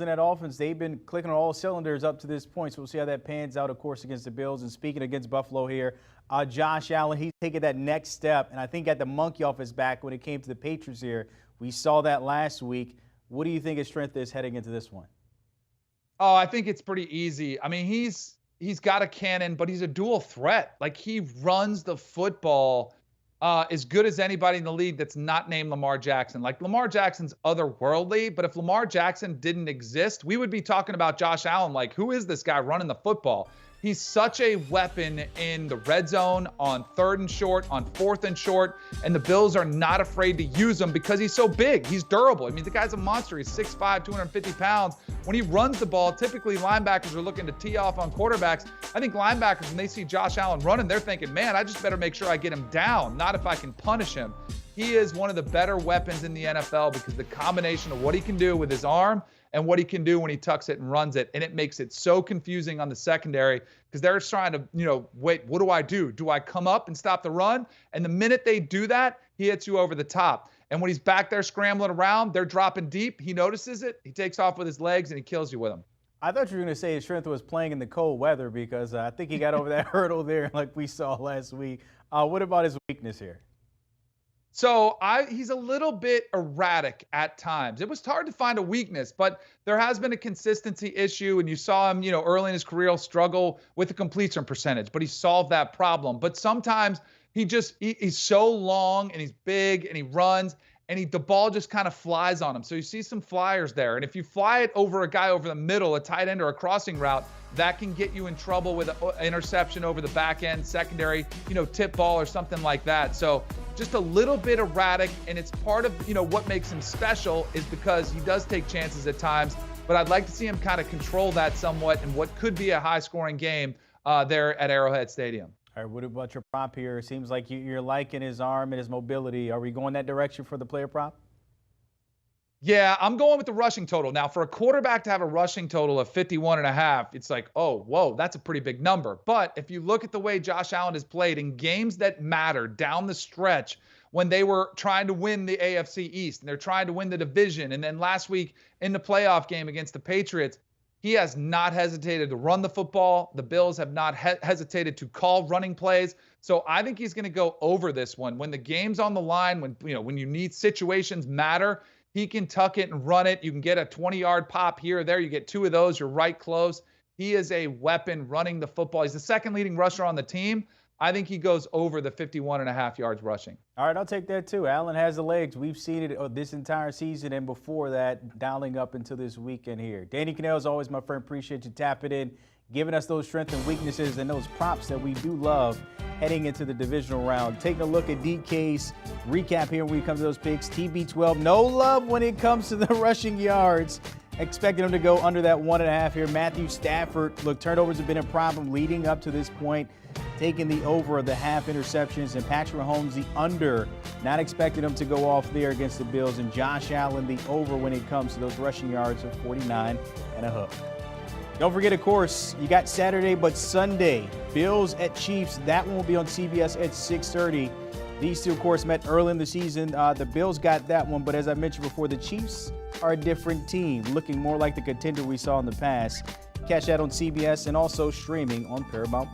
in that offense, they've been clicking on all cylinders up to this point, so we'll see how that pans out, of course, against the Bills. And speaking against Buffalo here, Josh Allen, he's taking that next step, and I think got the monkey off his back when it came to the Patriots here. We saw that last week. What do you think his strength is heading into this one? Oh, I think it's pretty easy. I mean, he's got a cannon, but he's a dual threat. Like, he runs the football as good as anybody in the league that's not named Lamar Jackson. Like, Lamar Jackson's otherworldly, but if Lamar Jackson didn't exist, we would be talking about Josh Allen. Like, who is this guy running the football? He's such a weapon in the red zone, on 3rd and short, on 4th and short, and the Bills are not afraid to use him because he's so big. He's durable. I mean, the guy's a monster. He's 6'5", 250 pounds. When he runs the ball, typically linebackers are looking to tee off on quarterbacks. I think linebackers, when they see Josh Allen running, they're thinking, man, I just better make sure I get him down, not if I can punish him. He is one of the better weapons in the NFL because the combination of what he can do with his arm and what he can do when he tucks it and runs it. And it makes it so confusing on the secondary because they're trying to, wait, what do I do? Do I come up and stop the run? And the minute they do that, he hits you over the top. And when he's back there scrambling around, they're dropping deep. He notices it. He takes off with his legs and he kills you with them. I thought you were going to say his strength was playing in the cold weather because I think he got over that hurdle there like we saw last week. What about his weakness here? So he's a little bit erratic at times. It was hard to find a weakness, but there has been a consistency issue, and you saw him, early in his career struggle with the completion percentage, but he solved that problem. But sometimes he's so long and he's big and he runs and the ball just kind of flies on him. So you see some flyers there. And if you fly it over a guy over the middle, a tight end or a crossing route, that can get you in trouble with an interception over the back end, secondary, tip ball or something like that. So just a little bit erratic, and it's part of, what makes him special is because he does take chances at times, but I'd like to see him kind of control that somewhat in what could be a high-scoring game there at Arrowhead Stadium. All right, what about your prop here? It seems like you're liking his arm and his mobility. Are we going that direction for the player prop? Yeah, I'm going with the rushing total. Now, for a quarterback to have a rushing total of 51.5, it's like, oh, whoa, that's a pretty big number. But if you look at the way Josh Allen has played in games that matter down the stretch when they were trying to win the AFC East and they're trying to win the division, and then last week in the playoff game against the Patriots, he has not hesitated to run the football. The Bills have not hesitated to call running plays. So I think he's going to go over this one. When the game's on the line, when you need situations matter, he can tuck it and run it. You can get a 20-yard pop here or there. You get 2 of those. You're right close. He is a weapon running the football. He's the second leading rusher on the team. I think he goes over the 51.5 yards rushing. All right, I'll take that too. Allen has the legs. We've seen it this entire season and before that, dialing up until this weekend here. Danny Kanell, as always, my friend, appreciate you tapping in, giving us those strengths and weaknesses and those props that we do love heading into the divisional round. Taking a look at DK's recap here when we come to those picks. TB12, no love when it comes to the rushing yards. Expecting him to go under that 1.5 here. Matthew Stafford, look, turnovers have been a problem leading up to this point. Taking the over of the half interceptions, and Patrick Mahomes the under. Not expecting him to go off there against the Bills, and Josh Allen the over when it comes to those rushing yards of 49.5. Don't forget, of course, you got Saturday, but Sunday, Bills at Chiefs. That one will be on CBS at 6:30. These two, of course, met early in the season. The Bills got that one, but as I mentioned before, the Chiefs are a different team, looking more like the contender we saw in the past. Catch that on CBS and also streaming on Paramount+.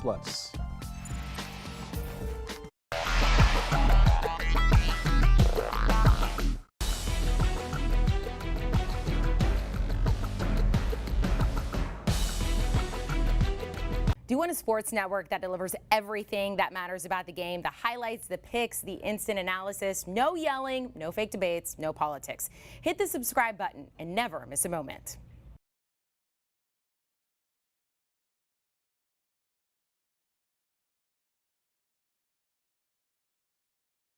Do you want a sports network that delivers everything that matters about the game? The highlights, the picks, the instant analysis, no yelling, no fake debates, no politics. Hit the subscribe button and never miss a moment.